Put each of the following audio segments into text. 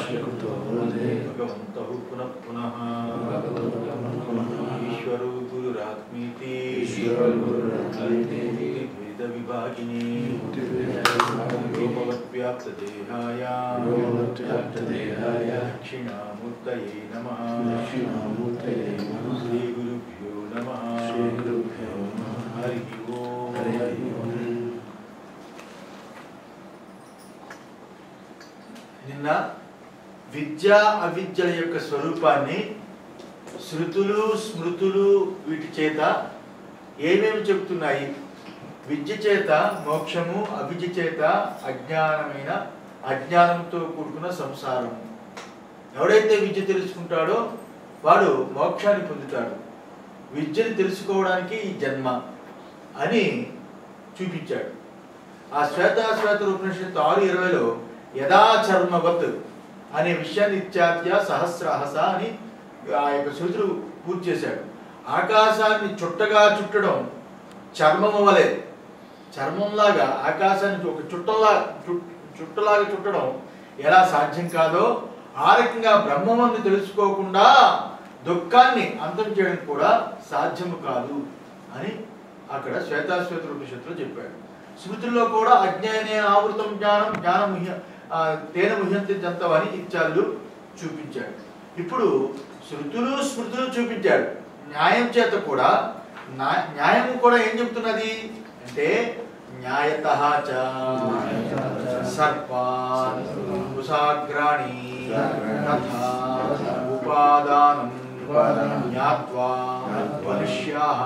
भगवन्तः पुनः पुनः ईश्वरो गुरुरात्मीति भेदविभागिनी रूपवद्व्याप्तदेहाय दक्षिणामूर्तये नमः श्रीगुरुभ्यो नमः हरि ओम। నిన్న విద్య అవిద్యల యొక్క స్వరూపాన్ని శృతులు స్మృతులు వీటి చేత ఏమేమి చెబుతున్నాయి? విద్య చేత మోక్షము, అవిద్య చేత అజ్ఞానంతో కూడుకున్న సంసారము. ఎవడైతే విద్య తెలుసుకుంటాడో వాడు మోక్షాన్ని పొందుతాడు. విద్యను తెలుసుకోవడానికి ఈ జన్మ అని చూపించాడు. ఆ శ్వేతాశ్వేత ఉపనిషత్తు 6:20లో యదా చర్మవత్ అనే విషయాన్ని ఇత్యాద్య సహస్రహస అని ఆ యొక్క శృతులు పూర్తి చేశాడు. ఆకాశాన్ని చుట్టగా చుట్టడం చర్మము వలె, చర్మంలాగా ఆకాశాన్ని ఒక చుట్టలాగా చుట్టడం ఎలా సాధ్యం కాదో ఆ రకంగా బ్రహ్మమును తెలుసుకోకుండా దుఃఖాన్ని అంతం చేయడం కూడా సాధ్యము కాదు అని అక్కడ శ్వేతాశ్వేత ఉపనిషత్తులో చెప్పాడు. స్మృతుల్లో కూడా అజ్ఞానే ఆవృతం జ్ఞానం తేన ముహ్యంతి జంతవని ఇత్యాదులు చూపించాడు. ఇప్పుడు శృతులు స్మృతులు చూపించాడు. న్యాయం చేత కూడా న్యాయము కూడా ఏం చెప్తున్నది అంటే న్యాయతః చ సర్పాన్ కుశాగ్రాణి తథా ఉపాదానం జ్ఞాత్వా మనుష్యాః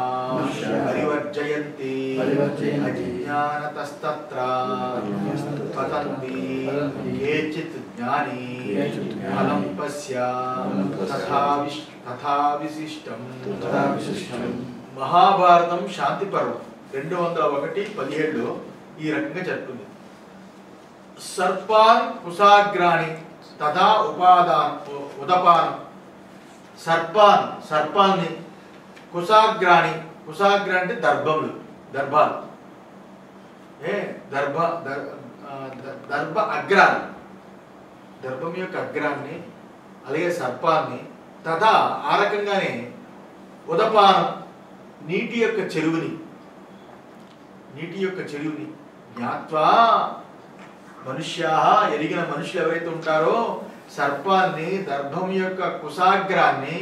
పరివర్జయంతి అజ్ఞానతస్తత్ర పతంతి కేచిత్ జ్ఞాని ఫలం పశ్య తథా విశిష్టం. మహాభారతం శాంతి పర్వం 201:17లో ఈ రకంగా చెప్తుంది. సర్పాన్ కుశాగ్రాణి తథా ఉదపానం. సర్పాన్ని కుశాగ్రాణి అంటే దర్భాలు దర్భ అగ్రాలు, దర్భం యొక్క అగ్రాన్ని అలాగే సర్పాన్ని తథా ఆ రకంగానే ఉదపానం నీటి యొక్క చెరువుని జ్ఞాత్వా మనుష్యాః ఎరిగిన మనుషులు ఎవరైతే ఉంటారో సర్పాన్ని, దర్భం యొక్క కుశాగ్రాన్ని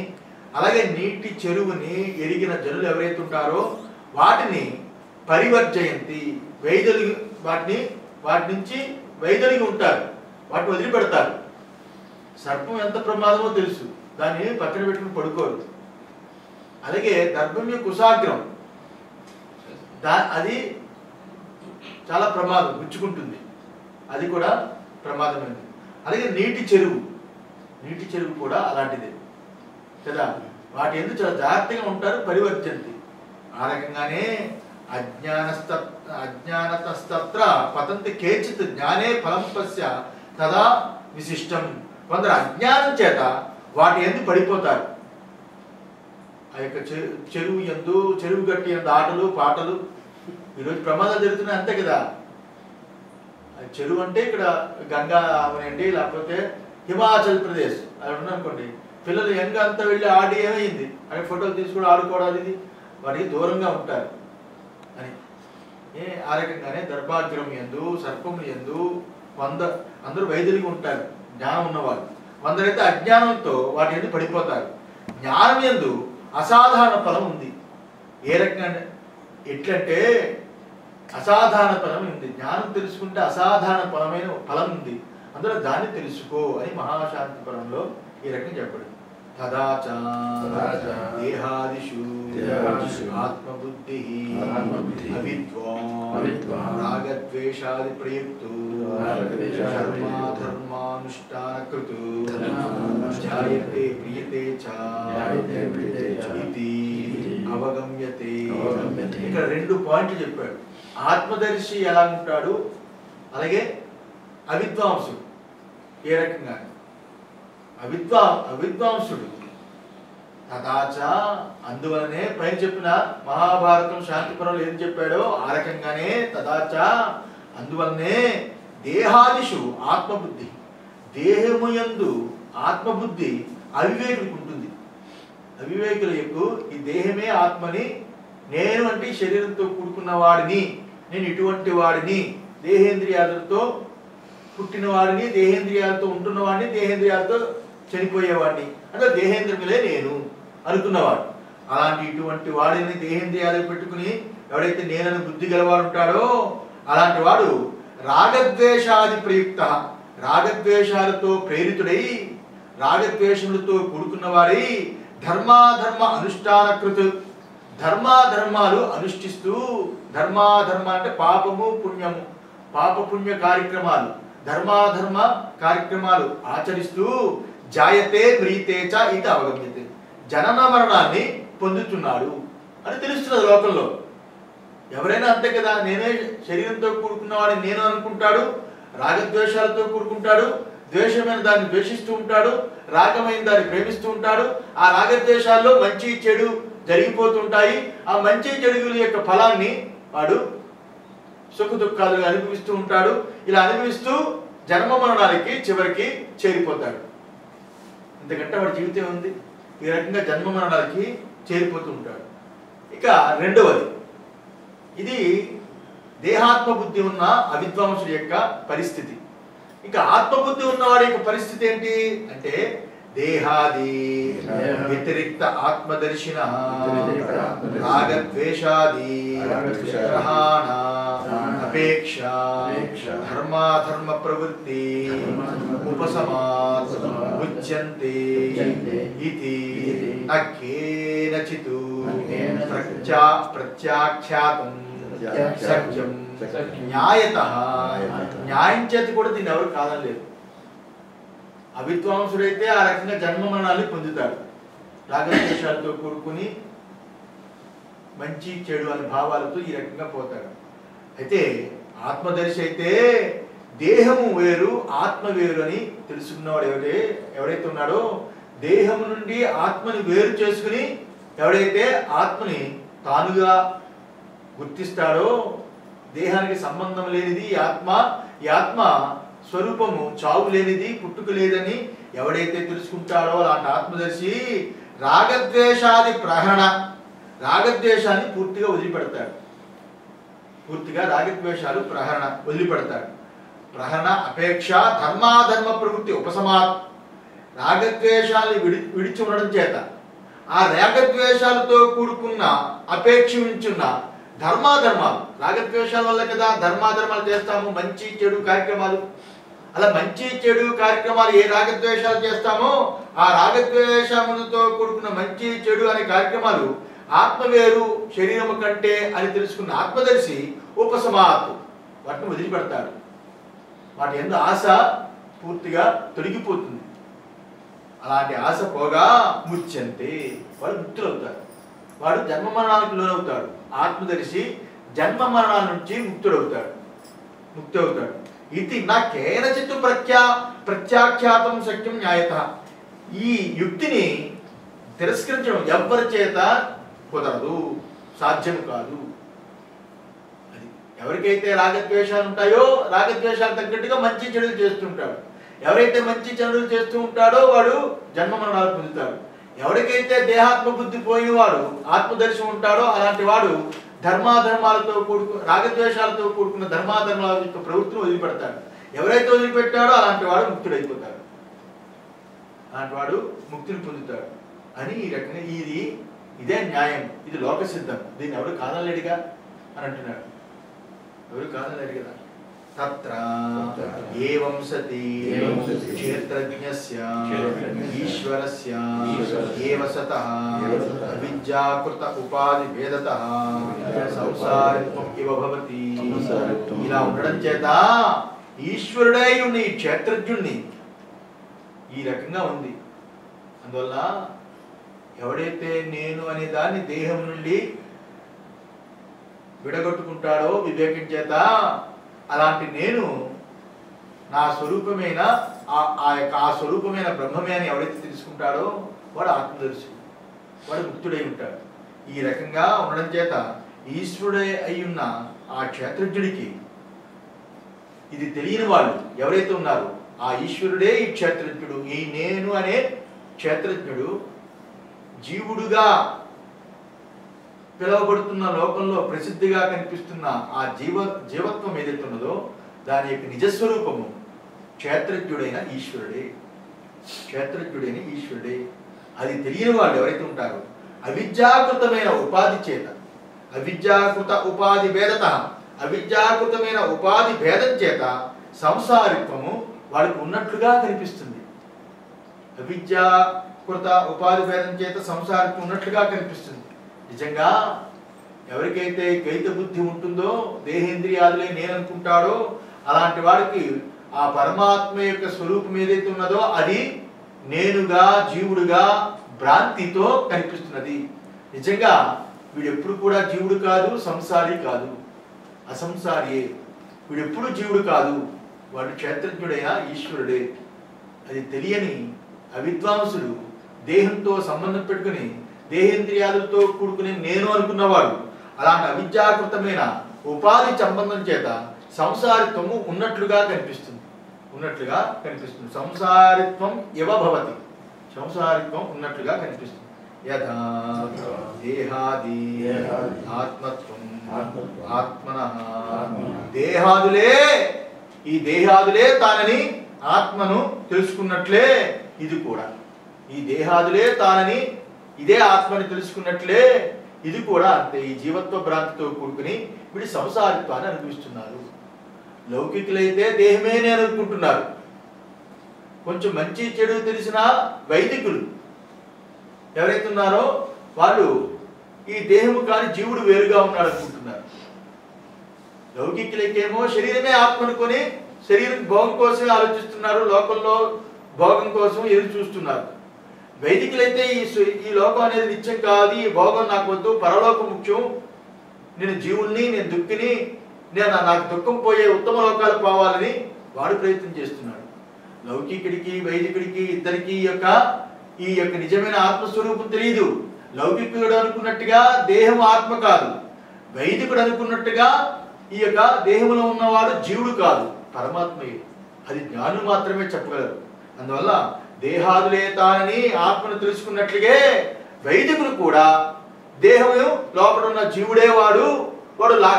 అలాగే నీటి చెరువుని ఎరిగిన జనులు ఎవరైతే ఉంటారో వాటిని పరివర్జయంతి వాటి నుంచి వైదొలిగి ఉంటారు, వాటిని వదిలిపెడతారు. సర్పం ఎంత ప్రమాదమో తెలుసు, దాన్ని పక్కన పెట్టుకుని పడుకోరు. అలాగే దర్భం యొక్క కుశాగ్రం అది చాలా ప్రమాదం, గుచ్చుకుంటుంది, అది కూడా ప్రమాదమైనది. అలాగే నీటి చెరువు కూడా అలాంటిదే కదా. వాటి ఎందుకు చాలా జాగ్రత్తగా ఉంటారు, పరివర్జంతి. ఆ రకంగానే అజ్ఞానతస్తత్ర పతంతి కేచిత్ జ్ఞానే ఫలం పశ్య తదా విశిష్టం. కొందరు అజ్ఞానం చేత వాటి ఎందు పడిపోతారు. ఆ యొక్క చెరువు గట్టి ఎందు ఆటలు పాటలు, ఈరోజు ప్రమాదాలు జరుగుతున్నాయి అంతే కదా. చెరువు అంటే ఇక్కడ గంగా అవనండి, లేకపోతే హిమాచల్ ప్రదేశ్ అలా ఉన్నానుకోండి, పిల్లలు యంగ్ అంతా వెళ్ళి ఆడి ఏమైంది అక్కడ ఫోటోలు తీసుకుని ఆడుకోవడాలు, ఇది వాటికి దూరంగా ఉంటారు అని. ఆ రకంగానే దర్భాగ్రం యందు సర్పము యందు అందరూ వైద్యులుగా ఉంటారు జ్ఞానం ఉన్నవాళ్ళు. కొందరైతే అజ్ఞానంతో వాటి యందు పడిపోతారు. జ్ఞానం యందు అసాధారణ ఫలం ఉంది. ఏ రకంగా ఎట్లంటే అసాధారణ ఫలం ఉంది. జ్ఞానం తెలుసుకుంటే అసాధారణ ఫలం ఉంది, అందులో దాన్ని తెలుసుకో అని మహాశాంతి పరంలో ఈ రకంగా చెప్పడు. తదాచ దేహాదిషు ఆత్మబుద్ధి అవిద్వాన్ రాగద్వేషాది ప్రయుక్తో ధర్మానుష్ఠానకృతు జాయతే ప్రియతే చ ఇతి అవగమ్యతే. ఇక్కడ 2 పాయింట్లు చెప్పాడు. ఆత్మదర్శి ఎలా ఉంటాడు, అలాగే అవిద్వాంసుడు ఏ రకంగా. అవిద్వాంసుడు తదాచ అందువలనే పైన చెప్పిన మహాభారతం శాంతిపురంలో ఏం చెప్పాడో ఆ రకంగానే తదాచ అందువలనే దేహాదిషు ఆత్మబుద్ధి దేహము యందు ఆత్మబుద్ధి అవివేకులకు ఉంటుంది. అవివేకులకు ఈ దేహమే ఆత్మని, నేను అంటే శరీరంతో కూడుకున్న వాడిని, నేను ఇటువంటి వాడిని, దేహేంద్రియాలతో పుట్టిన వాడిని, దేహేంద్రియాలతో ఉంటున్న వాడిని, దేహేంద్రియాలతో చనిపోయేవాడిని, అంటే దేహేంద్రియములే నేను అనుకున్నవాడు. అలాంటి ఇటువంటి వాడిని దేహేంద్రియాలు పెట్టుకుని ఎవడైతే నేనని బుద్ధి గలవాడు ఉంటాడో అలాంటి వాడు రాగద్వేషాది ప్రయుక్త, రాగద్వేషాలతో ప్రేరితుడై, రాగద్వేషములతో కూడుకున్నవాడై ధర్మాధర్మ అనుష్ఠానకృతు, ధర్మాధర్మాలు అనుష్ఠిస్తూ, ధర్మాధర్మ అంటే పాపము పుణ్యము, పాపపుణ్య కార్యక్రమాలు, ధర్మాధర్మ కార్యక్రమాలు ఆచరిస్తూ జాయతే మ్రీతే చ ఇది అవగమ్యతే, జనన మరణాన్ని పొందుతున్నాడు అని తెలుస్తున్నది లోకంలో. ఎవరైనా అంతే కదా, నేనే శరీరంతో కూడుకున్నవాడిని నేను అనుకుంటాడు, రాగద్వేషాలతో కూడుకుంటాడు, ద్వేషమైన దాన్ని ద్వేషిస్తూ ఉంటాడు, రాగమైన దాన్ని ప్రేమిస్తూ ఉంటాడు. ఆ రాగద్వేషాల్లో మంచి చెడు జరిగిపోతుంటాయి. ఆ మంచి చెడుగుల యొక్క ఫలాన్ని వాడు సుఖ దుఃఖాలుగా అనుభవిస్తూ ఉంటాడు. ఇలా అనుభవిస్తూ జన్మ మరణాలకి చివరికి చేరిపోతాడు. ఇంతకంటే వాడి జీవితం ఉంది. ఈ రకంగా జన్మ మరణాలకి చేరిపోతూ ఉంటాడు. ఇక రెండవది, ఇది దేహాత్మ బుద్ధి ఉన్న అవిద్వాంసుడి యొక్క పరిస్థితి. ఇక ఆత్మబుద్ధి ఉన్నవాడి యొక్క పరిస్థితి ఏంటి అంటే దేహాది వ్యతిరిక్త ఆత్మదర్శిన రాగద్వేషాది గ్రహాణ అపేక్ష ధర్మాధర్మ ప్రవృత్తి ఉపసమాత్ ఉచ్యంతే ఇతి నకేనచిత్ ప్రత్యాఖ్యాతం సత్యం న్యాయతః, న్యాయం చేత కూడా దీన్ని ఎవరు కాదనలేదు. అవిద్వాంసుడైతే ఆ రకంగా జన్మ మరణాన్ని పొందుతాడు. రాగద్వేషాలతో కూడుకుని మంచి చెడు అనే భావాలతో ఈ రకంగా పోతాడు. అయితే ఆత్మదర్శి అయితే దేహము వేరు ఆత్మ వేరు అని తెలుసుకున్నవాడు ఎవరైతే ఉన్నాడో, దేహము నుండి ఆత్మని వేరు చేసుకుని ఎవడైతే ఆత్మని తానుగా గుర్తిస్తాడో, దేహానికి సంబంధం లేనిది ఈ ఆత్మ స్వరూపము చావు లేనిది, పుట్టుక లేదని ఎవడైతే తెలుసుకుంటాడో అలాంటి ఆత్మదర్శి రాగద్వేషాది ప్రహరణ, రాగద్వేషాన్ని పూర్తిగా వదిలిపెడతాడు. పూర్తిగా రాగద్వేషాలు ప్రహరణ వదిలిపెడతాడు. ప్రహరణ అపేక్ష ధర్మాధర్మ ప్రవృత్తి ఉపసమాత్, రాగద్వేషాన్ని విడిచి ఉండడం చేత ఆ రాగద్వేషాలతో కూడుకున్న అపేక్ష ఉంచున్న ధర్మాధర్మాలు, రాగద్వేషాల వల్ల కదా ధర్మాధర్మాలు చేస్తాము, మంచి చెడు కార్యక్రమాలు. అలా మంచి చెడు కార్యక్రమాలు ఏ రాగద్వేషాలు చేస్తామో ఆ రాగద్వేషములతో కూడుకున్న మంచి చెడు అనే కార్యక్రమాలు ఆత్మ వేరు శరీరము కంటే అని తెలుసుకున్న ఆత్మదర్శి ఉపసమాత్, వాటిని వదిలిపెడతాడు. వాటి యందు ఆశ పూర్తిగా తొలగిపోతుంది. అలాంటి ఆశ పోగా ముచ్యంతే, వాడు ముక్తులవుతాడు. వాడు జన్మ మరణాలకు లోనవుతాడు. ఆత్మదర్శి జన్మ మరణాల నుంచి ముక్తి అవుతాడు. ఇది నా కేనచిత్ ప్రత్యాఖ్యాతం శక్యం న్యాయత, ఈ యుక్తిని తిరస్కరించడం ఎవ్వరి చేత కుదరదు, సాధ్యం కాదు. అది ఎవరికైతే రాగద్వేషాలు ఉంటాయో రాగద్వేషాలు తగ్గట్టుగా మంచి చెడులు చేస్తుంటాడు. ఎవరైతే మంచి చెడులు చేస్తూ ఉంటాడో వాడు జన్మ మరణాలు పొందుతాడు. ఎవరికైతే దేహాత్మ బుద్ధి పోయిన వాడు ఆత్మదర్శనం ఉంటాడో అలాంటి వాడు ధర్మాధర్మాలతో రాగద్వేషాలతో కూడుకున్న ధర్మాధర్మాల యొక్క ప్రవృత్తిని వదిలిపెడతాడు. ఎవరైతే వదిలిపెట్టాడో అలాంటి వాడు ముక్తుడైపోతాడు, అలాంటి వాడు ముక్తిని పొందుతాడు అని ఈ రకంగా ఇదే న్యాయం, ఇది లోక సిద్ధం, దీన్ని ఎవరు కాదనలేడుగా అని అంటున్నాడు. ఎవరు కాదనలేడు కదా. తత్ర ఏవం సతి క్షేత్రజ్ఞస్య ఈశ్వరస్య ఏవ సతః అవిద్యాకృత ఉపాధి భేదతః సంసారిత్వం ఇవ భవతి. ఇలా ఉండడం చేత ఈశ్వరుడై ఉన్న ఈ క్షేత్రజ్ఞుణ్ణి ఈ రకంగా ఉంది. అందువల్ల ఎవడైతే నేను అనే దాన్ని దేహం నుండి విడగొట్టుకుంటాడో వివేకం చేత, అలాంటి నేను నా స్వరూపమైన ఆ స్వరూపమైన బ్రహ్మమే అని ఎవరైతే తెలుసుకుంటాడో వాడు ఆత్మదర్శి, వాడు ముక్తుడై ఉంటాడు. ఈ రకంగా ఉండడం చేత ఈశ్వరుడే అయ్యున్న ఆ క్షేత్రజ్ఞుడికి ఇది తెలియని వాళ్ళు ఎవరైతే ఉన్నారో ఆ ఈశ్వరుడే ఈ క్షేత్రజ్ఞుడు. ఈ నేను అనే క్షేత్రజ్ఞుడు జీవుడుగా పిలువబడుతున్న లోకంలో ప్రసిద్ధిగా కనిపిస్తున్న ఆ జీవత్వం ఏదైతే ఉన్నదో దాని యొక్క నిజస్వరూపము క్షేత్రజ్ఞుడైన ఈశ్వరుడే. క్షేత్రజ్ఞుడైన ఈశ్వరుడే. అది తెలియని వాళ్ళు ఎవరైతే ఉంటారో అవిద్యాకృతమైన ఉపాధి చేత, అవిద్యాకృత ఉపాధి భేదత, అవిద్యాకృతమైన ఉపాధి భేదం చేత సంసారిత్వము వాడికి ఉన్నట్లుగా కనిపిస్తుంది. అవిద్యాకృత ఉపాధి భేదం చేత సంసారిత్వం ఉన్నట్లుగా కనిపిస్తుంది. నిజంగా ఎవరికైతే ద్వైత బుద్ధి ఉంటుందో, దేహేంద్రియాదులే నేను అనుకుంటాడో, అలాంటి వాడికి ఆ పరమాత్మ యొక్క స్వరూపం ఏదైతే ఉన్నదో అది నేనుగా జీవుడుగా భ్రాంతితో కనిపిస్తున్నది. నిజంగా వీడు ఎప్పుడు కూడా జీవుడు కాదు, సంసారి కాదు, అసంసారియే. వీడు ఎప్పుడు జీవుడు కాదు, వాడు క్షేత్రజ్ఞుడైన ఈశ్వరుడే. అది తెలియని అవిద్వాంసుడు దేహంతో సంబంధం పెట్టుకుని దేహేంద్రియాలతో కూడుకుని నేను అనుకున్నవాడు అలాంటి అవిద్యాకృతమైన ఉపాధి సంబంధం చేత సంసారిత్వము ఉన్నట్లుగా కనిపిస్తుంది. సంసారిత్వం ఇవ భవతి. సంసారిత్వం ఉన్నట్లుగా కనిపిస్తుంది. యథా దేహాది ఆత్మత్వం ఆత్మనః. దేహాదులే, ఈ దేహాదులే తానని ఆత్మను తెలుసుకున్నట్లే ఇది కూడా. ఈ దేహాదులే తానని, ఇదే ఆత్మని తెలుసుకున్నట్లే ఇది కూడా అంతే. ఈ జీవత్వ భ్రాంతితో కూడుకుని వీడి సంసారిత్వాన్ని అనుభవిస్తున్నారు. లౌకికులైతే దేహమే నేను అనుకుంటున్నారు. కొంచెం మంచి చెడు తెలిసిన వైదికులు ఎవరైతే ఉన్నారో వాళ్ళు ఈ దేహము కాని జీవుడు వేరుగా ఉన్నాడు అనుకుంటున్నారు. లౌకికులకేమో శరీరమే ఆత్మ అనుకొని శరీరం భోగం కోసమే ఆలోచిస్తున్నారు, లోకంలో భోగం కోసం ఎదురు చూస్తున్నారు. వైదికులైతే ఈ లోకం అనేది నిత్యం కాదు, ఈ భోగం నాకు వద్దు, పరలోకం ముఖ్యం, నేను జీవుల్ని, నేను దుఃఖిని, నాకు దుఃఖం పోయే ఉత్తమ లోకాలు పోవాలని వాడు ప్రయత్నం చేస్తున్నాడు. లౌకికుడికి వైదికుడికి ఇద్దరికి ఈ యొక్క నిజమైన ఆత్మస్వరూపం తెలియదు. లౌకికుడు అనుకున్నట్టుగా దేహం ఆత్మ కాదు, వైదికుడు అనుకున్నట్టుగా ఈ యొక్క దేహంలో ఉన్నవాడు జీవుడు కాదు, పరమాత్మయే. అది జ్ఞానులు మాత్రమే చెప్పగలరు. అందువల్ల దేహాదులే తానని ఆత్మను తెలుసుకున్నట్లుగే వైదికులు కూడా దేహము లోపల ఉన్న జీవుడే వాడు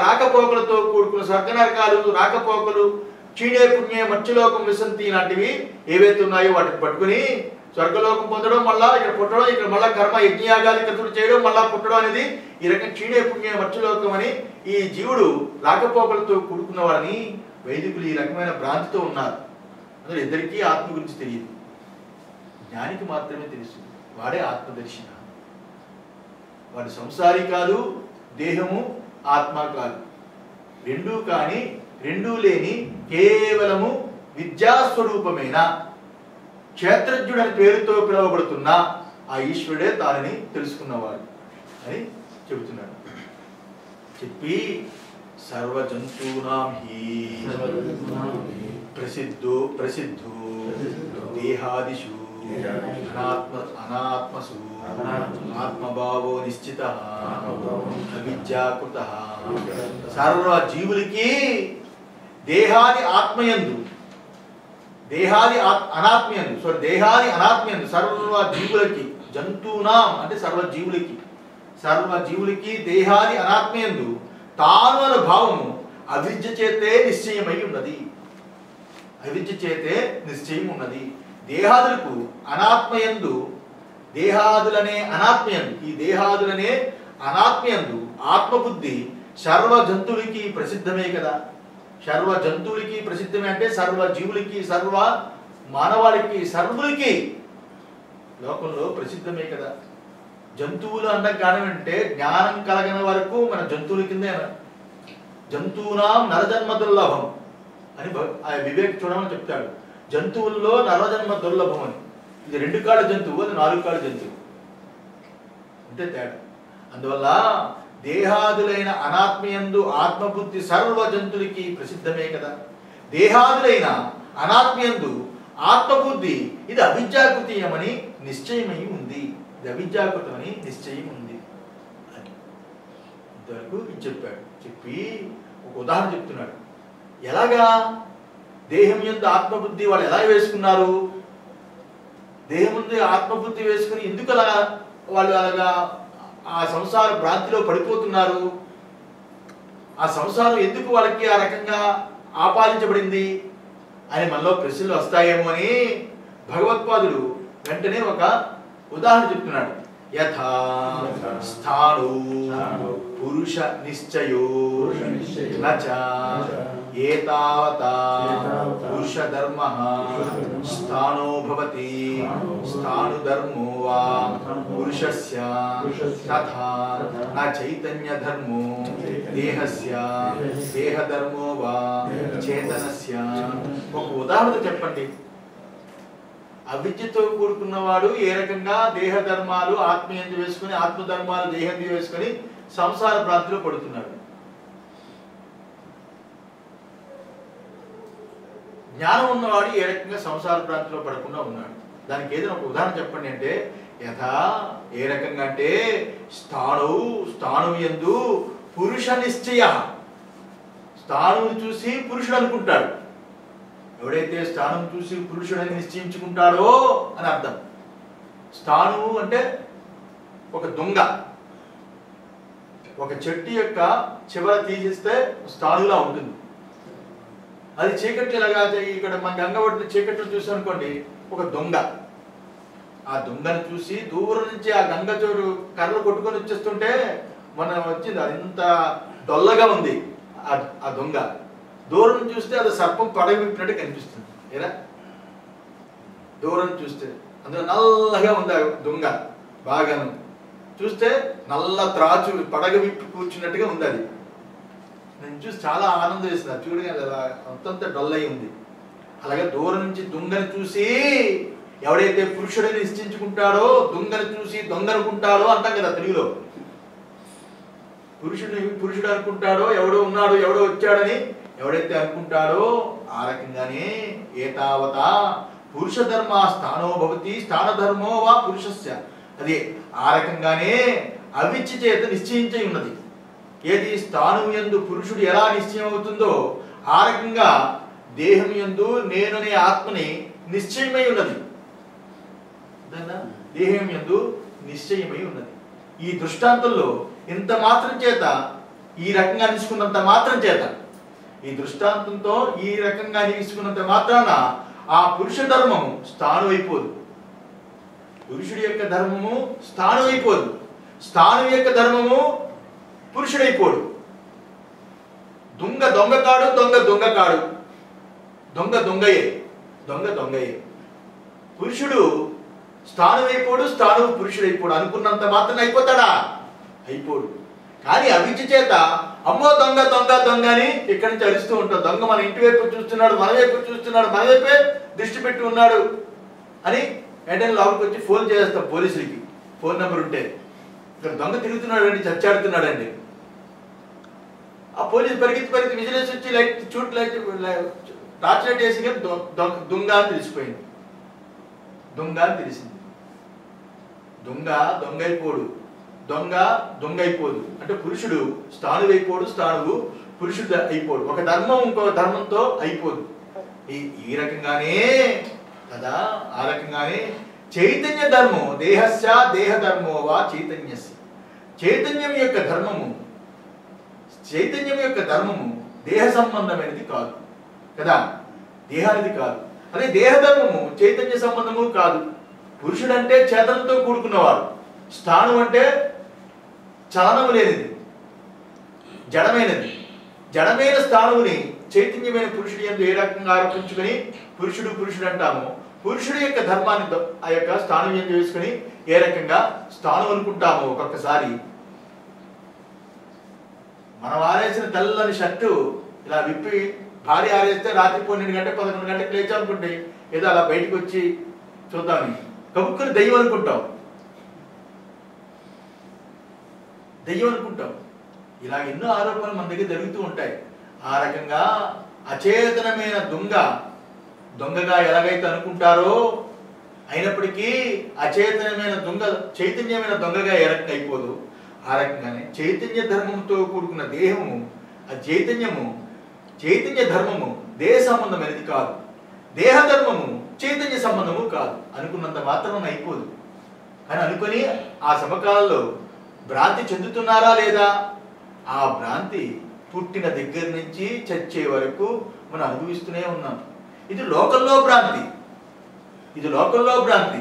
రాకపోకలతో కూడుకున్న స్వర్గనరకాలు, రాకపోకలు, క్షీణే పుణ్యే మత్స్యలోకం విసంతి లాంటివి ఏవైతే ఉన్నాయో వాటిని పట్టుకుని స్వర్గలోకం పొందడం, మళ్ళా ఇక్కడ పుట్టడం, ఇక్కడ మళ్ళా కర్మ యజ్ఞయాగాలు కృతులు చేయడం, మళ్ళా పుట్టడం అనేది ఈ రకం క్షీణే పుణ్యే మత్స్యలోకం అని ఈ జీవుడు రాకపోకలతో కూడుకున్నవాడని వైదికులు ఈ రకమైన భ్రాంతితో ఉన్నారు. అందులో ఇద్దరికీ ఆత్మ గురించి తెలియదు, జ్ఞానికి మాత్రమే తెలుసు. వాడే ఆత్మదర్శన. వాడు సంసారి కాదు, దేహము ఆత్మ కాదు, రెండూ కాని రెండూ లేని కేవలము విద్యాస్వరూపమైన క్షేత్రజ్ఞుడని పేరుతో పిలువబడుతున్న ఆ ఈశ్వరుడే తానని తెలుసుకున్నవాడు అని చెబుతున్నాడు. చెప్పి సర్వజంతూనాం హి ప్రసిద్ధో దేహాదిషు అనాత్మసు ఆత్మభావో నిశ్చిత అవిద్యాకృత. సర్వ జీవులకి దేహాది ఆత్మయందు, దేహాది అనాత్మయందు సర్వ జీవులకి, జంతువునాం అంటే సర్వ జీవులకి దేహాది అనాత్మయందు తాను అనే భావము అవిద్య చేతే నిశ్చయమై ఉన్నది. అవిద్య చేతే నిశ్చయం ఉన్నది. దేహాదులకు అనాత్మయందు, దేహాదులనే అనాత్మయందు, ఈ దేహాదులనే అనాత్మయందు ఆత్మబుద్ధి సర్వ జంతువులకి ప్రసిద్ధమే కదా. సర్వ జంతువులకి ప్రసిద్ధమే అంటే సర్వ జీవులకి, సర్వ మానవాళికి, సర్వులకి లోకంలో ప్రసిద్ధమే కదా. జంతువులు అన్న కారణం అంటే జ్ఞానం కలగని వరకు మన జంతువుల కిందే. జంతువునాం నరజన్మ దుర్లభం అని వివేక్ చూడమని చెప్తాడు. జంతువుల్లో నరజన్మ దుర్లభం అని. ఇది 2 కాళ్ళ జంతువు, అది 4 కాళ్ళ జంతువు, అంటే తేడా. అందువల్ల దేహాదులైన అనాత్మయందు ఆత్మబుద్ధి సర్వ జంతువులకి ప్రసిద్ధమే కదా. దేహాదులైన అనాత్మయందు ఆత్మబుద్ధి ఇది అవిద్యాకృతీయమని నిశ్చయమై ఉంది. ఇది అవిద్యాకృతమని నిశ్చయం ఉంది అని ఇంతవరకు ఇది చెప్పాడు. చెప్పి ఒక ఉదాహరణ చెప్తున్నాడు. ఎలాగా దేహం యందు ఆత్మబుద్ధి వాళ్ళు ఎలా వేసుకున్నారు? దేహం ముందు ఆత్మబుద్ధి వేసుకుని ఎందుకు అలా వాళ్ళు అలాగా ఆ సంసార భ్రాంతిలో పడిపోతున్నారు? ఆ సంసారం ఎందుకు వాళ్ళకి ఆ రకంగా ఆపాదించబడింది అని మనలో ప్రశ్నలు వస్తాయేమో అని భగవత్పాదుడు వెంటనే ఒక ఉదాహరణ చెప్తున్నాడు. యథా స్థాణు పురుష నిశ్చయో నచ ఏతావతా పురుష ధర్మః స్థానో భవతి స్థాను ధర్మో వా పురుషస్య తథా న చైతన్య ధర్మో దేహస్య దేహ ధర్మో వా చేతనస్య. ఒక ఉదాహరణ చెప్పండి. అవిద్యతో కూడుకున్నవాడు ఏ రకంగా దేహ ధర్మాలు ఆత్మీయందు వేసుకుని ఆత్మధర్మాలు దేహంది వేసుకుని సంసార భ్రాంతిలో పడుతున్నాడు. జ్ఞానం ఉన్నవాడు ఏ రకంగా సంసార భ్రాంతిలో పడకుండా ఉన్నాడు. దానికి ఏదైనా ఒక ఉదాహరణ చెప్పండి అంటే, యథా ఏ రకంగా అంటే స్థాణువు యందు పురుష నిశ్చయ. స్థాణువుని చూసి పురుషుడు అనుకుంటాడు. ఎవడైతే స్థానం చూసి పురుషుడని నిశ్చయించుకుంటాడో అని అర్థం. స్థాణువు అంటే ఒక దొంగ. ఒక చెట్టు యొక్క చివర తీసేస్తే స్థాణువులా ఉంటుంది. అది చీకట్లు ఇలాగా ఇక్కడ మన గంగవడిని చీకట్లు చూసామనుకోండి, ఒక దొంగ. ఆ దొంగను చూసి దూరం నుంచి ఆ గంగ చోరు కర్రలు కొట్టుకొని వచ్చేస్తుంటే మనం వచ్చింది, అది ఇంత డొల్లగా ఉంది ఆ దొంగ. దూరం చూస్తే అది సర్పం పడగ విప్పినట్టు కనిపిస్తుంది. ఏరా దూరం చూస్తే అందులో నల్లగా ఉంది ఆ దొంగ. బాగాను చూస్తే నల్ల త్రాచు పడగ విప్పి కూర్చున్నట్టుగా ఉంది. అది నేను చూసి చాలా ఆనందం వేసింది. అది చూడగా అలా అంతంత డొల్ అయి ఉంది. అలాగే దూరం నుంచి దొంగను చూసి ఎవడైతే పురుషుడిని నిశ్చయించుకుంటాడో, దొంగను చూసి దొంగ అనుకుంటాడో అంటాం కదా తెలుగులో. పురుషుడు అనుకుంటాడో, ఎవడో ఉన్నాడు ఎవడో వచ్చాడని ఎవడైతే అనుకుంటాడో ఆ రకంగానే ఏతావతా పురుష ధర్మ స్థానో భవతి స్థాన ధర్మో వా పురుషస్య. అదే ఆ రకంగానే అవిచ్ఛ చేత నిశ్చయించి ఉన్నది. ఏది స్థానం యందు పురుషుడు ఎలా నిశ్చయం అవుతుందో ఆ రకంగా దేహం యందు నేననే ఆత్మని నిశ్చయమై ఉన్నది. దేహం యందు నిశ్చయమై ఉన్నది. ఈ దృష్టాంతంలో ఇంత మాత్రం చేత, ఈ రకంగా తీసుకున్నంత మాత్రం చేత, ఈ దృష్టాంతంతో ఈ రకంగా తీసుకున్నంత మాత్రాన ఆ పురుష ధర్మము స్థానం అయిపోదు. పురుషుడి యొక్క ధర్మము స్థానం అయిపోదు. స్థానం యొక్క ధర్మము పురుషుడైపోడు. దొంగ దొంగ కాడు, దొంగ దొంగ కాడు. దొంగ దొంగయే, దొంగ దొంగయే. పురుషుడు స్థానం అయిపోడు, స్థానం పురుషుడైపోడు. అనుకున్నంత మాత్రం అయిపోతాడా? అయిపోడు. కానీ అవిచ్ఛ చేత అమ్మో దొంగ దొంగ దొంగ అని ఇక్కడి నుంచి అరుస్తూ ఉంటాం. దొంగ మన ఇంటి వైపు చూస్తున్నాడు, మన వైపు చూస్తున్నాడు, మన వైపే దృష్టి పెట్టి ఉన్నాడు అని వెంటనే లోపలికి వచ్చి ఫోన్ చేస్తాం పోలీసులకి. ఫోన్ నెంబర్ ఉంటే ఇక్కడ దొంగ తిరుగుతున్నాడు అండి, చచ్చాడుతున్నాడండి. ఆ పోలీసు పరిగెత్తి విజిలెన్స్ వచ్చి టార్చ్ లైట్ వేసి దొంగ అని తెలిసిపోయింది. దొంగ అని తెలిసింది. దొంగ దొంగ అయిపోడు, దొంగ దొంగ అయిపోదు. అంటే పురుషుడు స్థాణువు అయిపోడు, స్థాణువు పురుషుడు అయిపోడు. ఒక ధర్మం ఇంకో ధర్మంతో అయిపోదు. ఈ రకంగానే కదా, ఆ రకంగానే చైతన్య ధర్మం దేహస్య దేహ ధర్మో వా చైతన్యస్య. చైతన్యం యొక్క ధర్మము, చైతన్యం యొక్క ధర్మము దేహ సంబంధమైనది కాదు కదా, దేహానిది కాదు. అదే దేహధర్మము చైతన్య సంబంధము కాదు. పురుషుడు అంటే చేతనంతో కూడుకున్నవాడు. స్థానం అంటే చలనము లేనిది, జడమైనది. జడమైన స్థానముని చైతన్యమైన పురుషుడి యందు ఏ రకంగా ఆరోపించుకొని పురుషుడు పురుషుడు అంటాము, పురుషుడి యొక్క ధర్మాన్ని ఆ యొక్క స్థానం యందు వేసుకొని ఏ రకంగా స్థానం అనుకుంటాము. ఒక్కొక్కసారి మనం ఆరేసిన తెల్లని షర్టు ఇలా విప్పి భార్య ఆరేస్తే రాత్రి 12 గంటలకు 11 గంటలకు లేచాం అనుకుంటే ఏదో అలా బయటకు వచ్చి చూద్దామని కబుక్కుని దెయ్యం అనుకుంటాం, దెయ్యం అనుకుంటాం. ఇలా ఎన్నో ఆరోపణలు మన దగ్గర జరుగుతూ ఉంటాయి. ఆ రకంగా అచేతనమైన దొంగగా ఎలాగైతే అనుకుంటారో, అయినప్పటికీ అచేతనమైన దొంగ చైతన్యమైన దొంగగా ఏ రకంగా అయిపోదు, ఆ రకంగానే చైతన్య ధర్మంతో కూడుకున్న దేహము, ఆ చైతన్య ధర్మము దేహ సంబంధమైనది కాదు, దేహధర్మము చైతన్య సంబంధము కాదు అనుకున్నంత మాత్రం అయిపోదు. కానీ అనుకొని ఆ సమకాలంలో భ్రాంతి చెందుతున్నారా లేదా? ఆ భ్రాంతి పుట్టిన దగ్గర నుంచి చచ్చే వరకు మనం అనుభవిస్తూనే ఉన్నాం. ఇది లోకంలో భ్రాంతి, ఇది లోకంలో భ్రాంతి.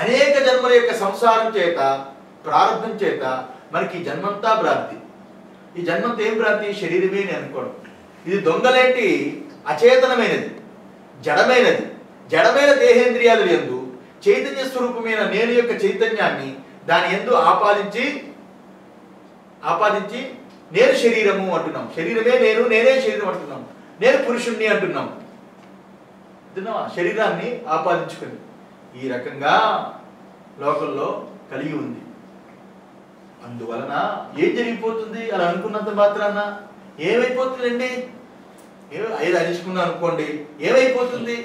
అనేక జన్మల యొక్క సంసారం చేత, ప్రారంభం చేత మనకి జన్మంతా భ్రాంతి. ఈ జన్మంతా ఏం భ్రాంతి? శరీరమే నేను అనుకోవడం. ఇది దొంగలేంటి? అచేతనమైనది, జడమైనది. జడమైన దేహేంద్రియాలు యందు చైతన్య స్వరూపమైన నేను యొక్క చైతన్యాన్ని దాని యందు ఆపాదించి నేను శరీరము అంటున్నాం. శరీరమే నేను, నేనే శరీరం అంటున్నాం. నేను పురుషుణ్ణి అంటున్నాం. శరీరాన్ని ఆపాదించుకుని ఈ రకంగా లోకంలో కలిగి ఉంది. అందువలన ఏం జరిగిపోతుంది? అలా అనుకున్నంత మాత్రాన ఏమైపోతుందండి? ఐదు అనిచుకున్నాం అనుకోండి, ఏమైపోతుంది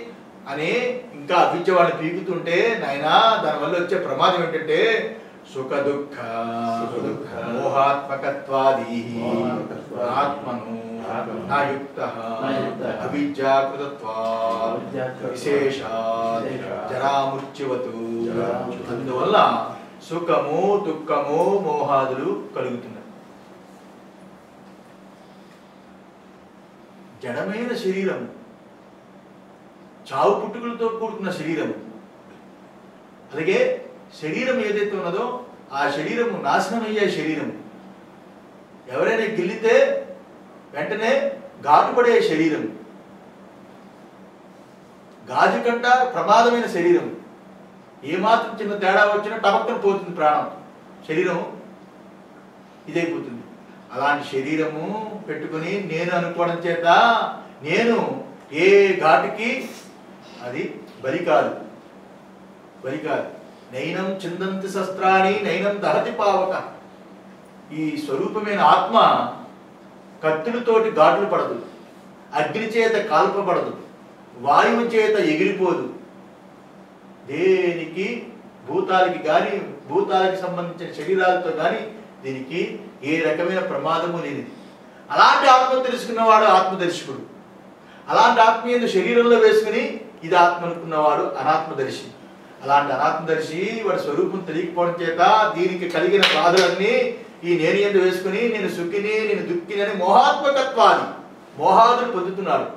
అని ఇంకా అవిద్య వాళ్ళని పీకుతుంటే, నాయనా దానివల్ల వచ్చే ప్రమాదం ఏంటంటే సుఖ దుఃఖ మోహాత్మకత్వాది ఆత్మను నాయుక్తః అవిద్యాకృతత్వాత్ విశేషాత్ జరామృత్యువత్. అందువల్ల సుఖము దుఃఖము మోహాదులు కలుగుతున్నాయి. జడమైన శరీరం, చావు పుట్టుకలతో కూడుకున్న శరీరం. అలాగే శరీరం ఏదైతే ఉన్నదో ఆ శరీరము నాశనమయ్యే శరీరం. ఎవరైనా గిల్లితే వెంటనే ఘాటుపడే శరీరం, గాజు కంట ప్రమాదమైన శరీరం. ఏమాత్రం చిన్న తేడా వచ్చినా టపక్కన పోతుంది ప్రాణం, శరీరం ఇదైపోతుంది. అలాంటి శరీరము పెట్టుకుని నేను అనుకోవడం చేత నేను ఏ ఘాటుకి అది బలి కాదు. నైనం చిందంతి శస్త్రాన్ని నైనం దహతి పావక. ఈ స్వరూపమైన ఆత్మ కత్తులతోటి ఘాటులు పడదు, అగ్ని చేత కాల్పబడదు, వాయువు చేత ఎగిరిపోదు. దేనికి భూతాలకి కానీ భూతాలకి సంబంధించిన శరీరాలతో కానీ దీనికి ఏ రకమైన ప్రమాదము లేనిది. అలాంటి ఆత్మ తెలుసుకున్నవాడు ఆత్మదర్శకుడు. అలాంటి ఆత్మీయుని శరీరంలో వేసుకుని ఇది ఆత్మ అనుకున్నవాడు అనాత్మదర్శి. అలాంటి అనాత్మదర్శి వాడి స్వరూపం తెలియకపోవడం చేత దీనికి కలిగిన బాధలన్నీ ఈ నేను యందు వేసుకుని నేను సుఖిని నేను దుఃఖిని అని మోహాదులు పొందుతున్నాడు.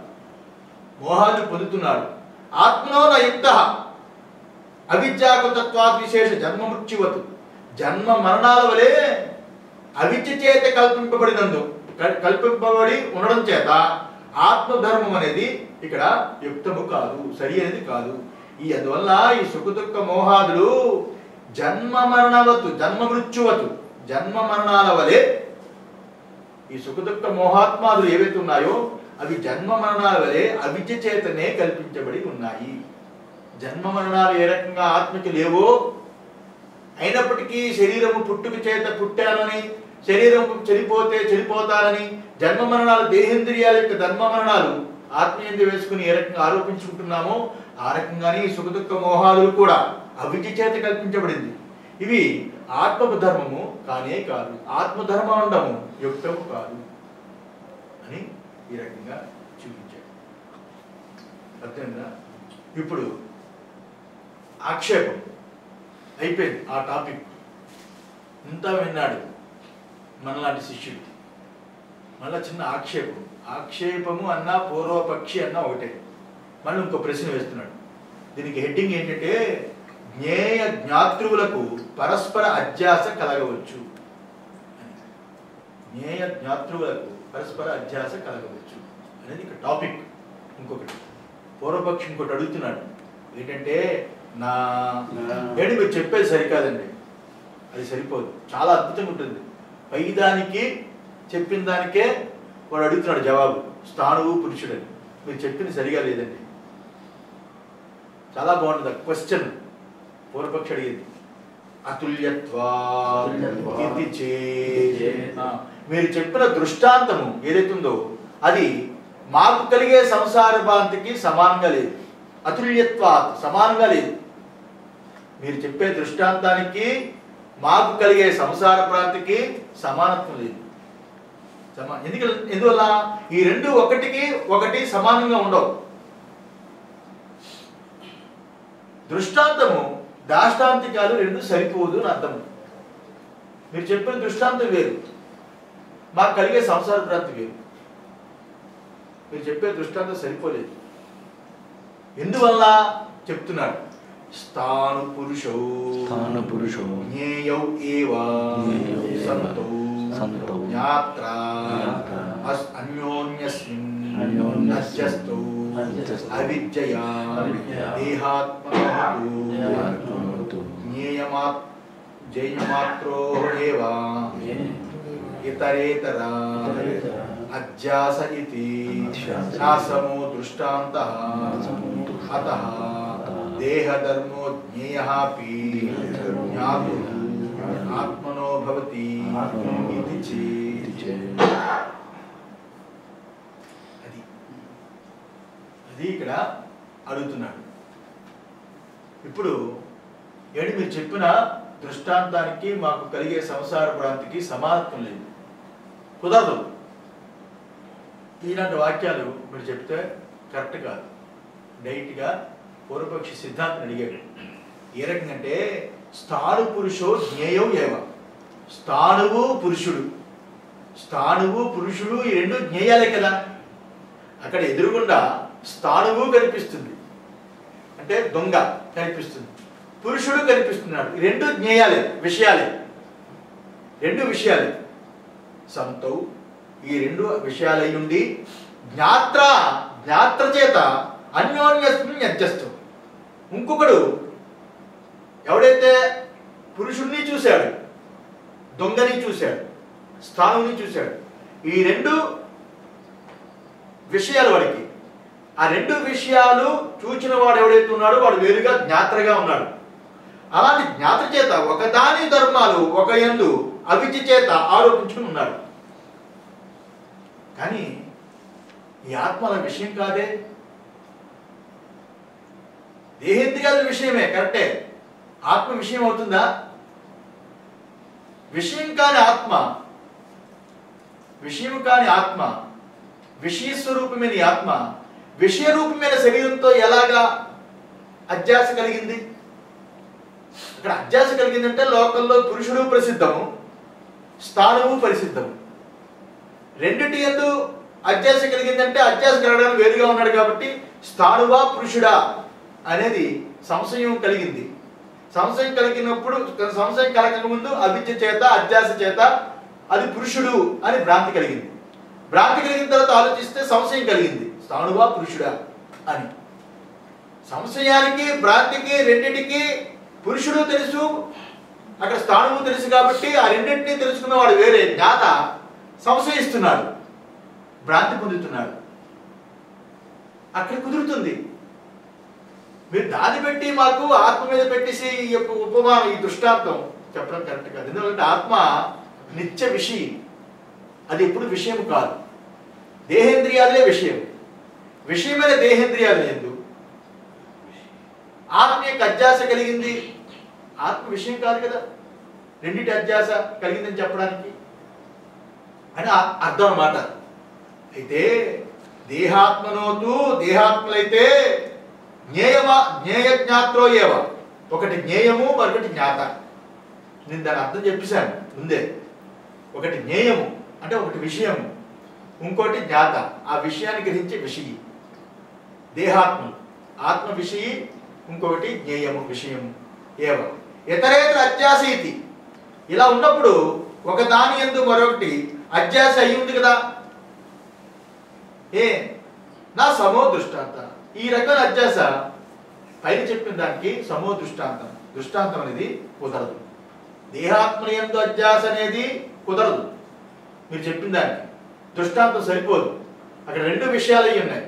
ఆత్మనో నా యుక్తః అవిద్యాకృతత్వాత్ విశేష జన్మ మృత్యువత్. జన్మ మరణాల వలె అవిద్య చేత కల్పింపబడి ఉండడం చేత ఆత్మధర్మం అనేది ఇక్కడ యుక్తము కాదు, సరి అనేది కాదు. అందువల్ల ఈ సుఖ దుఃఖ మోహాదులు జన్మ మృత్యువతు జన్మ మరణాల వలె ఈ సుఖ దుఃఖ మోహాత్మాదులు ఏవైతే ఉన్నాయో అవి జన్మ మరణాల వలె అవిద్య చేతనే కల్పించబడి ఉన్నాయి. జన్మ మరణాలు ఏ రకంగా ఆత్మకి లేవో, అయినప్పటికీ శరీరము పుట్టుక చేత పుట్టానని, శరీరం చెడిపోతే చెడిపోతానని, జన్మ మరణాలు దేహేంద్రియాల యొక్క జన్మ మరణాలు ఆత్మీయంగా వేసుకుని ఏ రకంగా ఆరోపించుకుంటున్నామో ఆ రకంగానే ఈ సుఖ దుఃఖ మోహాదులు కూడా అవిద్య చేత కల్పించబడింది. ఇవి ఆత్మధర్మము కానే కాదు, ఆత్మధర్మము యుక్తము కాదు అని ఈ రకంగా చూపించాడు. అర్థమైందా? ఇప్పుడు ఆక్షేపం అయిపోయింది. ఆ టాపిక్ ఇంతా విన్నాడు మనలాంటి శిష్యుడు. మళ్ళీ చిన్న ఆక్షేపము అన్నా పూర్వపక్షి అన్నా ఒకటే. మళ్ళీ ఇంకో ప్రశ్న వేస్తున్నాడు. దీనికి హెడ్డింగ్ ఏంటంటే జ్ఞేయ జ్ఞాతృవులకు పరస్పర అధ్యాస కలగవచ్చు. జ్ఞేయ జ్ఞాతృవులకు పరస్పర అధ్యాస కలగవచ్చు అనేది ఇక టాపిక్. ఇంకొకటి పూర్వపక్షి ఇంకోటి అడుగుతున్నాడు. ఏంటంటే మీరు చెప్పేది సరికాదండి, అది సరిపోదు, చాలా అద్భుతంగా ఉంటుంది. పైదానికి చెప్పిన దానికే వాడు అడుగుతున్నాడు జవాబు, స్థానువు పురుషుడని. మీరు చెప్పింది సరిగా లేదండి. చాలా బాగుంటుంది క్వశ్చన్. పూర్వపక్షి అడిగేది మీరు చెప్పిన దృష్టాంతము ఏదైతే ఉందో అది మాకు కలిగే సంసార భ్రాంతికి సమానంగా లేదు. అతుల్యత్వాత్ సమానంగా లేదు. మీరు చెప్పే దృష్టాంతానికి మాకు కలిగే సంసార భ్రాంతికి సమానత్వం లేదు. ఎందువల్ల ఈ రెండు ఒకటికి ఒకటి సమానంగా ఉండవు. దృష్టాంతము దాష్టాంతికాలు రెండు సరిపోదు అని అర్థం. మీరు చెప్పిన దృష్టాంతం వేరు, మాకు కలిగే సంసార భ్రాంతి వేరు. మీరు చెప్పే దృష్టాంతం సరిపోలేదు. ఎందువల్ల చెప్తున్నాడు? స్థాను పురుషో జ్ఞేయౌ ఏవ సంతౌ జ్ఞాత్రా అన్యోన్యస్మిన్ నశ్యస్తౌ అవిద్యయా దేహాత్మనో జ్ఞేయమాత్రో ఏవ ఇతరేతర అధ్యాస ఇతి నాసమో దృష్టాంతః అతః దేహధర్మో జ్ఞేయః అపి జ్ఞాతుః ఆత్మనో భవతి ఇది చేత్. అది ఇక్కడ అడుగుతున్నాడు. ఇప్పుడు ఏంటి మీరు చెప్పిన దృష్టాంతానికి మాకు కలిగే సంసార భ్రాంతికి సమానత్వం లేదు, కుదరదు. ఇలాంటి వాక్యాలు మీరు చెప్తే కరెక్ట్ కాదు. డైరెక్ట్గా పూర్వపక్షి సిద్ధాంతం అడిగాడు. ఏ రకంగా అంటే స్థాను పురుషో జ్ఞేయం ఏవ, స్థానువు పురుషుడు, స్థానువు పురుషుడు ఈ రెండు జ్ఞేయాలే కదా. అక్కడ ఎదురుగుండా స్థానువు కనిపిస్తుంది అంటే దొంగ కనిపిస్తుంది, పురుషుడు కనిపిస్తున్నాడు. ఈ రెండు జ్ఞేయాలే, విషయాలే, రెండు విషయాలే. సంతౌ ఈ రెండు విషయాలై ఉండి జ్ఞాత్ర జ్ఞాత్ర చేత అన్యోన్యస్మిన్ అధ్యస్థం. ఇంకొకడు ఎవడైతే పురుషుణ్ణి చూశాడు, దొంగని చూశాడు, స్థానుని చూశాడు, ఈ రెండు విషయాలు వాడికి, ఆ రెండు విషయాలు చూచిన వాడు ఎవడైతే ఉన్నాడో వాడు వేరుగా జ్ఞాత్రగా ఉన్నాడు. అలాంటి జ్ఞాత్ర చేత ఒకదాని ధర్మాలు ఒక యందు అవిద్య చేత ఆరోపించుకుని ఉన్నాడు. కానీ ఈ ఆత్మల విషయం కాదే, దేహేంద్రియాల విషయమే, కరెక్టే. ఆత్మ విషయం అవుతుందా? విషయం కాని ఆత్మ, విషయం కాని ఆత్మ, విషయ స్వరూపమైన ఈ ఆత్మ విషయ రూపమైన శరీరంతో ఎలాగా అధ్యాస కలిగింది? ఇక్కడ అధ్యాస కలిగిందంటే లోకంలో పురుషుడు ప్రసిద్ధము, స్థానము ప్రసిద్ధము. రెండిటి యందు అధ్యాస కలిగిందంటే అధ్యాస కలగడానికి వేరుగా ఉన్నాడు కాబట్టి స్థానువా పురుషుడా అనేది సంశయం కలిగింది. సంశయం కలిగినప్పుడు, సంశయం కలగక ముందు అవిద్య చేత అధ్యాస చేత అది పురుషుడు అని భ్రాంతి కలిగింది. భ్రాంతి కలిగిన తర్వాత ఆలోచిస్తే సంశయం కలిగింది, స్థానువా పురుషుడా అని. సంశయానికి భ్రాంతికి రెండింటికి పురుషుడు తెలుసు, అక్కడ స్థానము తెలుసు కాబట్టి ఆ రెండింటినీ తెలుసుకున్నవాడు వేరే జ్ఞాత సంశయిస్తున్నాడు, భ్రాంతి పొందుతున్నాడు. అక్కడ కుదురుతుంది. మీరు దాన్ని పెట్టి మాకు ఆత్మ మీద పెట్టేసి ఈ యొక్క ఉపమానం, ఈ దృష్టాంతం చెప్పడం కరెక్ట్ కాదు. ఎందుకంటే ఆత్మ నిత్య విషయం, అది ఎప్పుడు విషయం కాదు. దేహేంద్రియాలే విషయం, విషయమైన దేహేంద్రియాలు ఎందు ఆత్మ యొక్క అధ్యాస కలిగింది. ఆత్మ విషయం కాదు కదా, రెండింటి అధ్యాస కలిగిందని చెప్పడానికి అని అర్థం అన్నమాట. అయితే దేహాత్మనోతు, దేహాత్మలైతే జ్ఞేయ జ్ఞాత్రో ఏవ, ఒకటి జ్ఞేయము మరొకటి జ్ఞాత. నేను దాని అర్థం చెప్పేశాను ముందే. ఒకటి జ్ఞేయము అంటే ఒకటి విషయము, ఇంకోటి జ్ఞాత, ఆ విషయాన్ని గ్రహించే విషయి. దేహాత్మలు ఆత్మ విషయి, ఇంకొకటి జ్ఞేయము విషయము. ఏవ ఇతరేతర అధ్యాస ఇది. ఇలా ఉన్నప్పుడు ఒక దాని యందు మరొకటి అధ్యాస అయి ఉంది కదా. నా సమో దృష్టాంత, ఈ రకమైన అధ్యాస పైన చెప్పిన దానికి సమో దృష్టాంతం. దృష్టాంతం అనేది కుదరదు. దేహాత్మ యందు అధ్యాస అనేది కుదరదు. మీరు చెప్పిన దానికి దృష్టాంతం సరిపోదు. అక్కడ రెండు విషయాలు అయి ఉన్నాయి.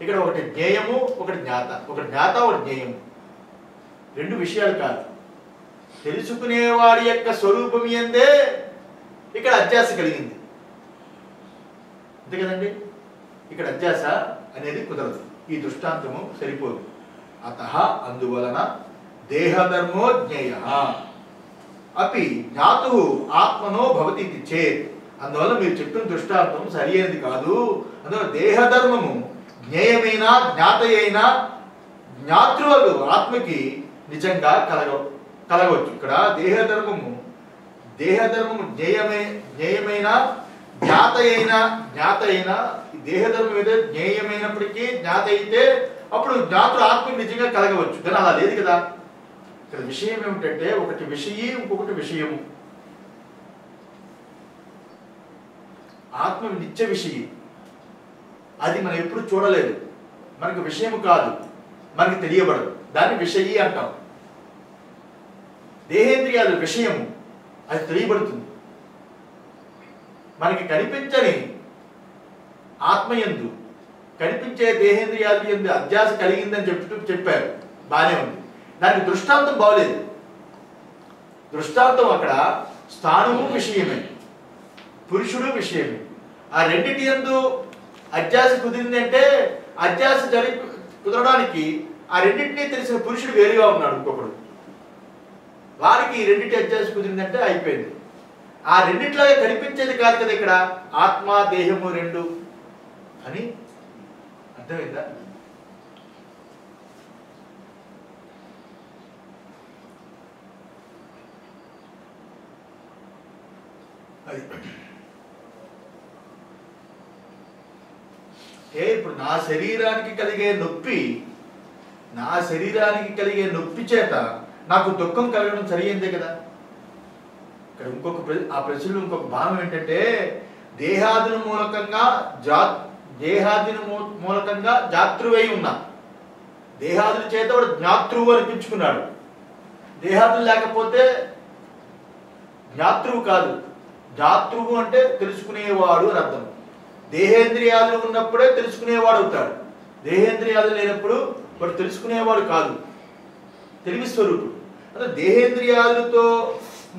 ఇక్కడ ఒకటి జ్ఞేయము, ఒకటి జ్ఞాత. ఒకటి జ్ఞాత, ఒకటి జ్ఞేయము, రెండు విషయాలు కాదు. తెలుసుకునేవాడి యొక్క స్వరూపం ఎందే ఇక్కడ అధ్యాస కలిగింది, అంతే కదండి. ఇక్కడ అధ్యాస అనేది కుదరదు. ఈ దృష్టాంతము సరిపోదు. అతః అందువలన దేహధర్మో జ్ఞేయ అపి జ్ఞాతు ఆత్మనో భవతి చేత్ అందువల్ల మీరు చెప్పిన దృష్టాంతం సరి అయినది కాదు. అందువల్ల దేహధర్మము జ్ఞేయమైన జ్ఞాత అయిన జ్ఞాతృవలు ఆత్మకి నిజంగా కలగవచ్చు. ఇక్కడ దేహధర్మము జ్ఞేయమైన జ్ఞాత అయిన దేహధర్మం ఏదో జ్ఞేయమైనప్పటికీ జ్ఞాత అయితే అప్పుడు జ్ఞాతృ ఆత్మకి నిజంగా కలగవచ్చు. కానీ అలా లేదు కదా. ఇక్కడ విషయం ఏమిటంటే ఒకటి విషయీ, ఇంకొకటి విషయము. ఆత్మ నిత్య విషయీ, అది మనం ఎప్పుడు చూడలేదు, మనకు విషయము కాదు, మనకి తెలియబడదు, దాన్ని విషయీ అంటాం. దేహేంద్రియాలు విషయము, అది తెలియబడుతుంది. మనకి కనిపించని ఆత్మయందు కనిపించే దేహేంద్రియాలు ఎందు అధ్యాస కలిగిందని చెప్పారు, బానే ఉంది. దానికి దృష్టాంతం బాగలేదు. దృష్టాంతం అక్కడ స్థానము విషయమే, పురుషుడు విషయమే. ఆ రెండింటి యందు అధ్యాస కుదిరింది అంటే అధ్యాస కుదరడానికి ఆ రెండింటినీ తెలిసిన పురుషుడు వేరుగా ఉన్నాడు. ఇంకొకడు వారికి రెండింటి అధ్యాస కుదిరిందంటే అయిపోయింది. ఆ రెండిట్లాగా కనిపించేది కాదు కదా ఇక్కడ ఆత్మ దేహము రెండు అని. అర్థమైందా? అది ఇప్పుడు నా శరీరానికి కలిగే నొప్పి చేత నాకు దుఃఖం కలగడం సరైందే కదా. ఇక్కడ ఆ ప్రశ్నలో ఇంకొక భావం ఏంటంటే దేహాదుల మూలకంగా జాతృవై ఉన్నా, దేహాదుల చేత వాడు జ్ఞాతృవు అనిపించుకున్నాడు. దేహాదులు లేకపోతే జ్ఞాతృవు కాదు. జ్ఞాతృవు అంటే తెలుసుకునేవాడు అని అర్థం. దేహేంద్రియాలు ఉన్నప్పుడే తెలుసుకునేవాడు అవుతాడు. దేహేంద్రియాలు లేనప్పుడు వాడు తెలుసుకునేవాడు కాదు, తెలివి స్వరూపుడు. అంటే దేహేంద్రియాలతో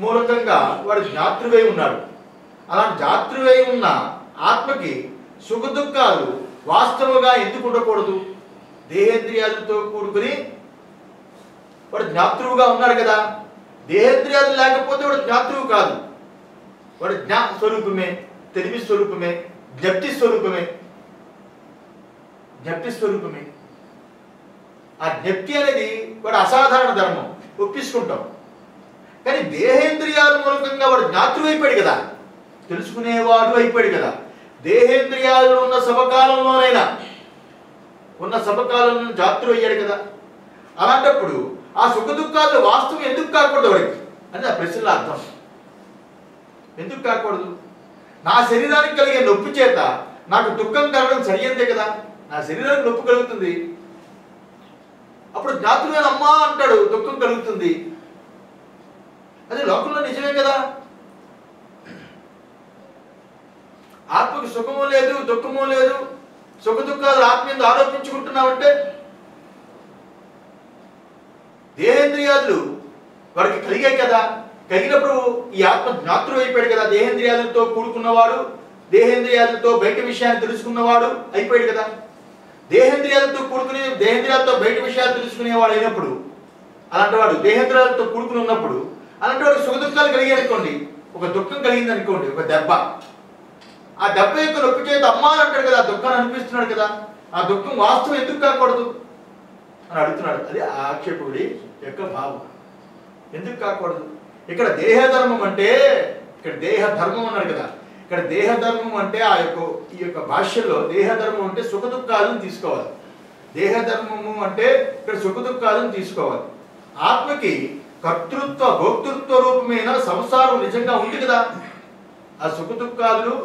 మూలకంగా వాడు జ్ఞాతృవై ఉన్నాడు. అలాంటి జాతృవై ఉన్న ఆత్మకి సుఖ దుఃఖాలు వాస్తవంగా ఎందుకు ఉండకూడదు? దేహేంద్రియాలతో కూడుకుని వాడు జ్ఞాతృవుగా ఉన్నాడు కదా. దేహేంద్రియాలు లేకపోతే వాడు జ్ఞాతృవు కాదు, వాడు జ్ఞా స్వరూపమే, తెలివి స్వరూపమే, జ్ఞప్తి స్వరూపమే. ఆ జ్ఞప్తి అనేది వాడు అసాధారణ ధర్మం, ఒప్పించుకుంటాం. కానీ దేహేంద్రియాల మూలకంగా వాడు జ్ఞాతృవు అయిపోయాడు కదా, తెలుసుకునేవాడు అయిపోయాడు కదా. దేహేంద్రియాలు ఉన్న సమకాలంలో జాతృవు అయ్యాడు కదా. అలాంటప్పుడు ఆ సుఖ దుఃఖాలు వాస్తవం ఎందుకు కాకూడదు వాడికి అని ఆ ప్రశ్నలో అర్థం. ఎందుకు కాకూడదు? నా శరీరానికి కలిగే నొప్పి చేత నాకు దుఃఖం కలగడం సరియైందే కదా. నా శరీరానికి నొప్పి కలుగుతుంది, అప్పుడు జ్ఞాతృవేన అమ్మా అంటాడు, దుఃఖం కలుగుతుంది. అది లోకంలో నిజమే కదా. ఆత్మకు సుఖము లేదు, దుఃఖము లేదు, సుఖ దుఃఖాలు ఆత్మ మీద ఆరోపించుకుంటున్నామంటే దేహేంద్రియాలు వాడికి కలిగాయి కదా. కలిగినప్పుడు ఈ ఆత్మ జ్ఞాతృ అయిపోయాడు కదా. దేహేంద్రియాలతో కూడుకున్నవాడు, దేహేంద్రియాలతో బయట విషయాన్ని తెలుసుకున్నవాడు అయిపోయాడు కదా. దేహేంద్రియాలతో బయట విషయాలు తెలుసుకునేవాడు అయినప్పుడు, అలాంటి వాడు దేహేంద్రియాలతో కూడుకుని ఉన్నప్పుడు అలాంటి వాడు సుఖ దుఃఖాలు కలిగాయి అనుకోండి. ఒక దుఃఖం కలిగింది అనుకోండి, ఒక దెబ్బ, ఆ దెబ్బ యొక్క నొప్పి చేత అమ్మా అంటాడు కదా, ఆ దుఃఖాన్ని అనిపిస్తున్నాడు కదా. ఆ దుఃఖం వాస్తవం ఎందుకు కాకూడదు అని అడుగుతున్నాడు. అది ఆక్షేపుడి యొక్క భావం. ఎందుకు కాకూడదు? ఇక్కడ దేహధర్మం అంటే, ఇక్కడ దేహధర్మం అన్నాడు కదా. ఇక్కడ దేహధర్మం అంటే ఈ యొక్క భాష్యంలో దేహధర్మం అంటే సుఖ దుఃఖాలను తీసుకోవాలి. దేహధర్మము అంటే ఇక్కడ సుఖ దుఃఖాలను తీసుకోవాలి. ఆత్మకి కర్తృత్వ భోక్తృత్వ రూపమైన సంసారం నిజంగా ఉంది కదా. ఆ సుఖ దుఃఖాలు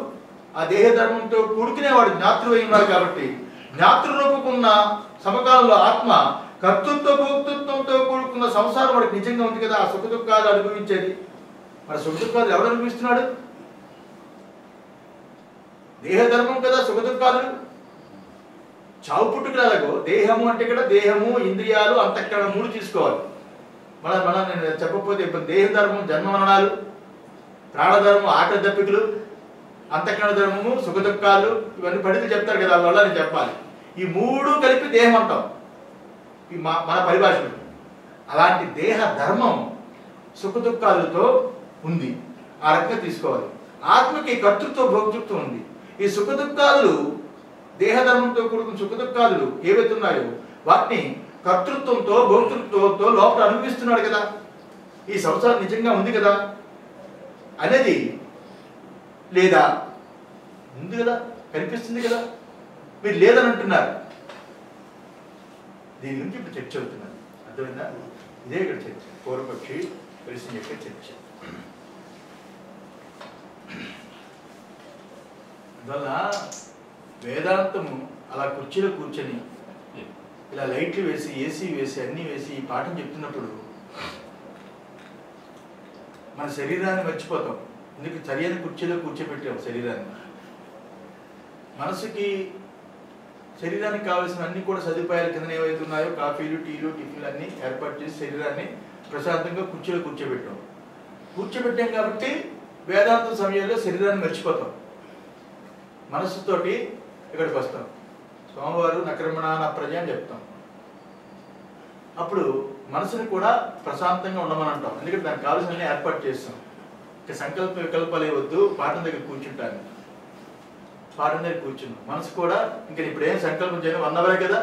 ఆ దేహధర్మంతో కూడుకునేవాడు జ్ఞాతృ అయి ఉన్నాడు కాబట్టి, జ్ఞాతృ రూపకున్న సమకాలంలో ఆత్మ కర్తృత్వ భోక్తృత్వంతో కూడుకున్న సంసారం వాడికి నిజంగా ఉంది కదా. ఆ సుఖ దుఃఖాలు అనుభవించేది. మరి సుఖ దుఃఖాలు ఎవరు అనుభవిస్తున్నాడు? దేహధర్మం కదా సుఖ దుఃఖాలు. చావు పుట్టుకలాగో దేహము అంటే ఇక్కడ దేహము, ఇంద్రియాలు, అంతఃకరణ మూడు తీసుకోవాలి. మనం నేను చెప్పకపోతే ఇప్పుడు దేహధర్మం జన్మ మరణాలు, ప్రాణధర్మం ఆకలి దప్పికలు, అంతఃకరణ ధర్మము సుఖ దుఃఖాలు, ఇవన్నీ పండితులు చెప్తారు కదా, వల్ల నేను చెప్పాలి. ఈ మూడు కలిపి దేహం అంటాం మన పరిభాషలో. అలాంటి దేహ ధర్మం సుఖ దుఃఖాలతో ఉంది, ఆ రకంగా తీసుకోవాలి. ఆత్మకి కర్తృత్వ భోక్తృత్వం ఉంది. ఈ సుఖదుఖాదులు, దేహధర్మంతో కూడుకున్న సుఖదుఖాదులు ఏవైతే ఉన్నాయో వాటిని కర్తృత్వంతో భోక్తృత్వంతో లోపల అనుభవిస్తున్నాడు కదా. ఈ సంసారం నిజంగా ఉంది కదా అనేది లేదా? ఉంది కదా, కనిపిస్తుంది కదా, మీరు లేదని అంటున్నారు. దీని గురించి ఇప్పుడు చర్చ అవుతున్నారు. అర్థమైందా? ఇదే ఇక్కడ చర్చ, పూర్వపక్షి ప్రశ్న యొక్క చర్చ. అందువల్ల వేదాంతము అలా కుర్చీలో కూర్చొని ఇలా లైట్లు వేసి ఏసీ వేసి అన్నీ వేసి ఈ పాఠం చెప్తున్నప్పుడు మన శరీరాన్ని మర్చిపోతాం. ఎందుకు సరైన కుర్చీలో కూర్చోబెట్టాం శరీరాన్ని. మనసుకి శరీరానికి కావాల్సిన అన్ని కూడా సదుపాయాల కింద ఏవైతే ఉన్నాయో కాఫీలు, టీలు, టిఫిన్లు అన్నీ ఏర్పాటు చేసి శరీరాన్ని ప్రశాంతంగా కుర్చీలో కూర్చోబెట్టాం కాబట్టి వేదాంత సమయంలో శరీరాన్ని మర్చిపోతాం. మనస్సుతోటి ఇక్కడికి వస్తాం. సోమవారు నకర్మణ ప్రజ అని చెప్తాం. అప్పుడు మనసుని కూడా ప్రశాంతంగా ఉండమని అంటాం. ఎందుకంటే దానికి కావాల్సిన ఏర్పాటు చేస్తాం. ఇక సంకల్ప వికల్పాలే వద్దు, పాఠం దగ్గర కూర్చుంటాను. పాఠం దగ్గర కూర్చున్నాం. మనసు కూడా ఇంకా ఇప్పుడు ఏం సంకల్పం చేయను, 1 అవరే కదా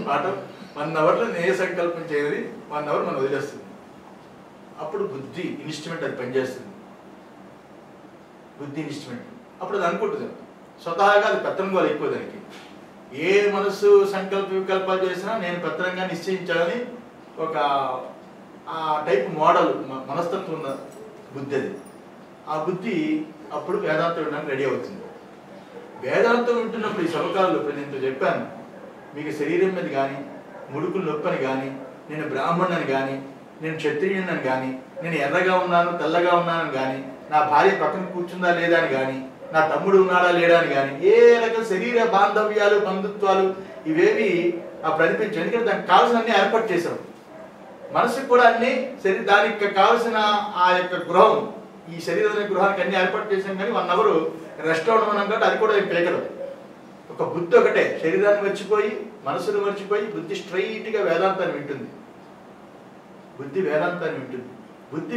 పాఠం, 1 అవర్లో నేను ఏ సంకల్పం చేయాలి, 1 అవర్ మనం వదిలేస్తుంది. అప్పుడు బుద్ధి ఇన్స్ట్రుమెంట్ అది పనిచేస్తుంది. బుద్ధి ఇన్స్ట్రుమెంట్ అప్పుడు అది అనుకుంటుంది స్వతహాగా, అది పెత్తనంగోలు ఎక్కువ దానికి. ఏ మనసు సంకల్ప వికల్పాలు చేసినా నేను పెత్తనంగా నిశ్చయించాలని ఒక ఆ టైప్ మోడల్ మనస్తత్వం ఉన్న బుద్ధి అది. ఆ బుద్ధి అప్పుడు వేదాంతం వినడానికి రెడీ అవుతుంది. వేదాంతం వింటున్నప్పుడు ఈ సవకాలంలో ఇప్పుడు నేను చెప్పాను, మీకు శరీరం మీద కానీ, ముడుకులు నొప్పని కానీ, నేను బ్రాహ్మణుని కానీ, నేను క్షత్రియుని కానీ, నేను ఎర్రగా ఉన్నాను తెల్లగా ఉన్నానని కానీ, నా భార్య పక్కన కూర్చుందా లేదా అని కానీ, నా తమ్ముడు ఉన్నాడా లేడా అని కానీ, ఏ రకం శరీర బాంధవ్యాలు బంధుత్వాలు ఇవేవి ఆ ప్రతిపించారు. ఎందుకంటే దానికి కావాల్సిన అన్ని ఏర్పాటు చేశాం. మనసుకు కూడా అన్ని దానికి కావలసిన ఆ యొక్క గృహం, ఈ శరీర గృహానికి అన్ని ఏర్పాటు చేసాం. కానీ 1 అవర్ రెస్ట్ ఉండమన్నాం కాబట్టి అది కూడా పేకదు. ఒక బుద్ధి ఒకటే, శరీరాన్ని మర్చిపోయి మనసును మర్చిపోయి బుద్ధి స్ట్రైట్గా వేదాంతాన్ని వింటుంది. బుద్ధి వేదాంతాన్ని వింటుంది. బుద్ధి